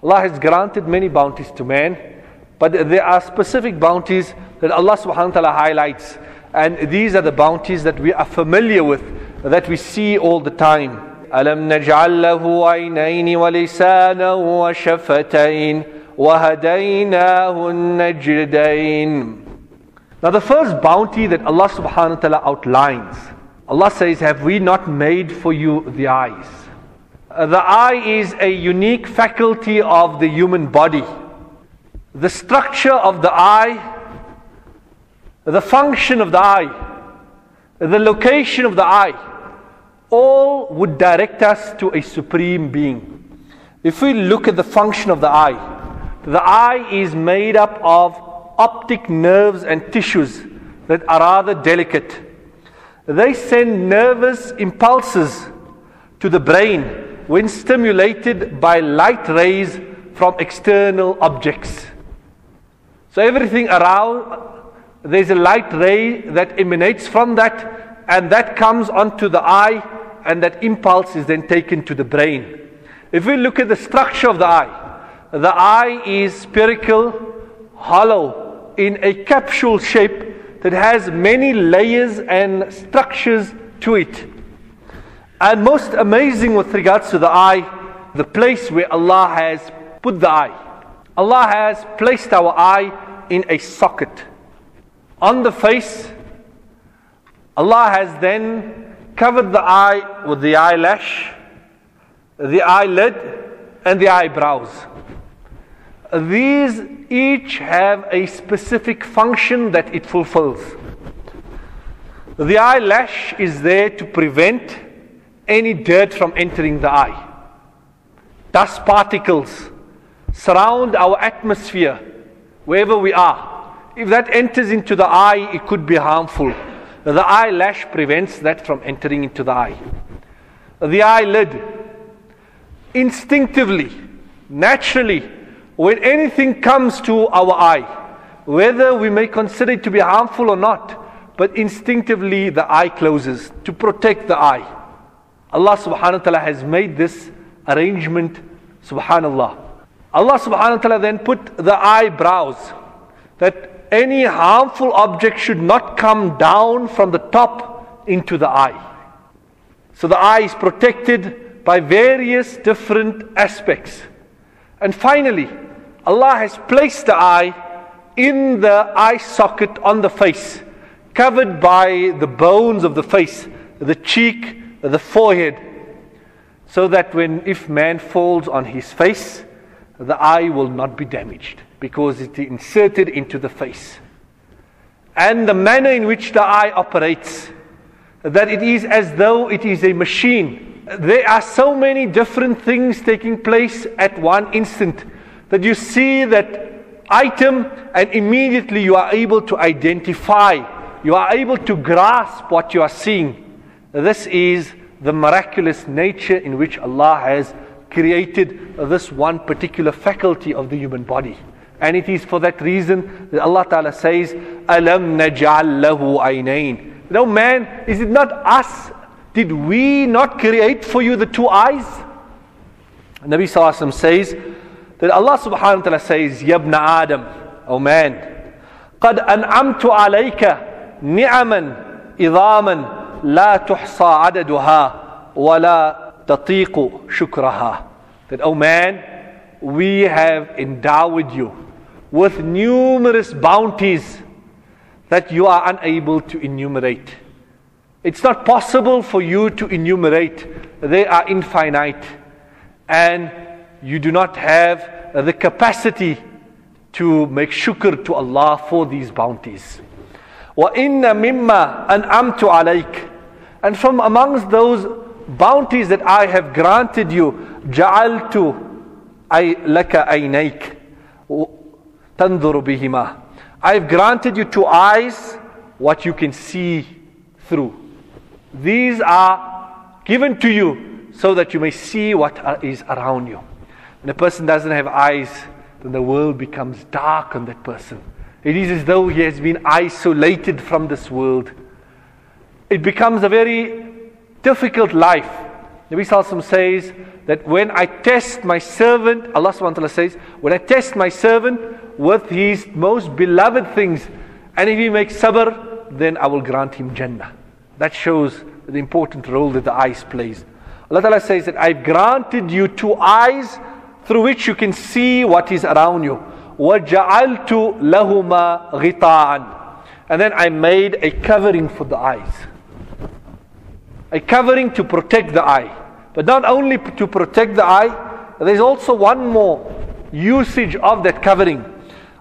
Allah has granted many bounties to man, but there are specific bounties that Allah subhanahu wa ta'ala highlights, and these are the bounties that we are familiar with, that we see all the time. أَلَمْ نَجْعَلْ لَهُ عَيْنَيْنِ وَلِسَانًا وَشَفَتَيْنِ وَهَدَيْنَاهُ النَّجْدَيْنِ. Now the first bounty that Allah subhanahu wa ta'ala outlines, Allah says, have we not made for you the eyes? The eye is a unique faculty of the human body. The structure of the eye, the function of the eye, the location of the eye, all would direct us to a supreme being. If we look at the function of the eye is made up of optic nerves and tissues that are rather delicate. They send nervous impulses to the brain when stimulated by light rays from external objects. So everything around, there's a light ray that emanates from that, and that comes onto the eye, and that impulse is then taken to the brain. If we look at the structure of the eye is spherical, hollow, in a capsule shape that has many layers and structures to it. And most amazing with regards to the eye, the place where Allah has put the eye. Allah has placed our eye in a socket. On the face, Allah has then covered the eye with the eyelash, the eyelid, and the eyebrows. These each have a specific function that it fulfills. The eyelash is there to prevent any dirt from entering the eye. Dust particles surround our atmosphere wherever we are. If that enters into the eye, it could be harmful. The eyelash prevents that from entering into the eye. The eyelid, instinctively, naturally, when anything comes to our eye, whether we may consider it to be harmful or not, but instinctively the eye closes to protect the eye. Allah subhanahu wa ta'ala has made this arrangement, subhanallah. Allah subhanahu wa ta'ala then put the eyebrows, that any harmful object should not come down from the top into the eye. So the eye is protected by various different aspects. And finally, Allah has placed the eye in the eye socket on the face, covered by the bones of the face, the cheek, the forehead, so that if man falls on his face, the eye will not be damaged, because it is inserted into the face. And the manner in which the eye operates, that it is as though it is a machine. There are so many different things taking place at one instant, that you see that item and immediately you are able to identify, you are able to grasp what you are seeing. This is the miraculous nature in which Allah has created this one particular faculty of the human body. And it is for that reason that Allah Ta'ala says, أَلَمْ نَجْعَلْ لَهُ عَيْنَيْنِ. No man, is it not us? Did we not create for you the two eyes? Nabi Sallallahu Alaihi Wasallam says that Allah Subhanahu wa Ta'ala says, يَا ابْنَ آدَمْ, O man, قَدْ أَنْعَمْتُ عَلَيْكَ نِعَمًا إِظَامًا لَا تُحْصَى عَدَدُهَا وَلَا تَطِيقُ شُكْرَهَا. That, O man, we have endowed you with numerous bounties that you are unable to enumerate. It's not possible for you to enumerate. They are infinite, and you do not have the capacity to make shukr to Allah for these bounties. وَإِنَّ مِمَّا أَنْعَمْتُ عَلَيْكَ. And from amongst those bounties that I have granted you, جَعَلْتُ لَكَ عَيْنَيْكَ تَنْظُرُ بِهِمَا. I've granted you two eyes, what you can see through. These are given to you so that you may see what is around you. When a person doesn't have eyes, then the world becomes dark on that person. It is as though he has been isolated from this world. It becomes a very difficult life. Nabi Sallallahu Alaihi Wasallam says that when I test my servant, Allah subhanahu wa ta'ala says, when I test my servant with his most beloved things, and if he makes sabr, then I will grant him Jannah. That shows the important role that the eyes plays. Allah Ta'ala says that I've granted you two eyes through which you can see what is around you. وَجَعَلْتُ لَهُمَا غِطَاءً. And then I made a covering for the eyes. A covering to protect the eye. But not only to protect the eye, there's also one more usage of that covering.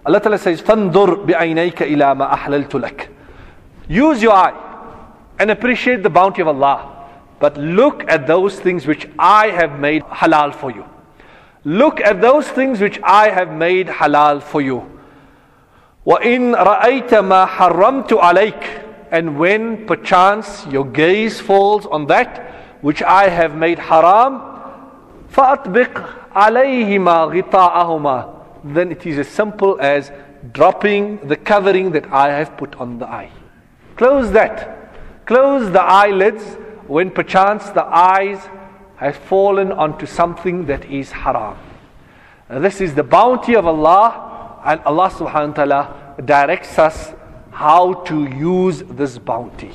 Allah Ta'ala says, فَانْظُرْ بِعَيْنَيْكَ إِلَى مَا أَحْلَلْتُ لَكَ. Use your eye and appreciate the bounty of Allah. But look at those things which I have made halal for you. Look at those things which I have made halal for you. وَإِن رَأَيْتَ مَا حَرَّمْتُ عَلَيْكَ. And when perchance your gaze falls on that which I have made haram, فَأَطْبِقْ عَلَيْهِمَا غِطَاءَهُمَا. Then it is as simple as dropping the covering that I have put on the eye. Close that. Close the eyelids when perchance the eyes have fallen onto something that is haram. This is the bounty of Allah, and Allah subhanahu wa ta'ala directs us how to use this bounty.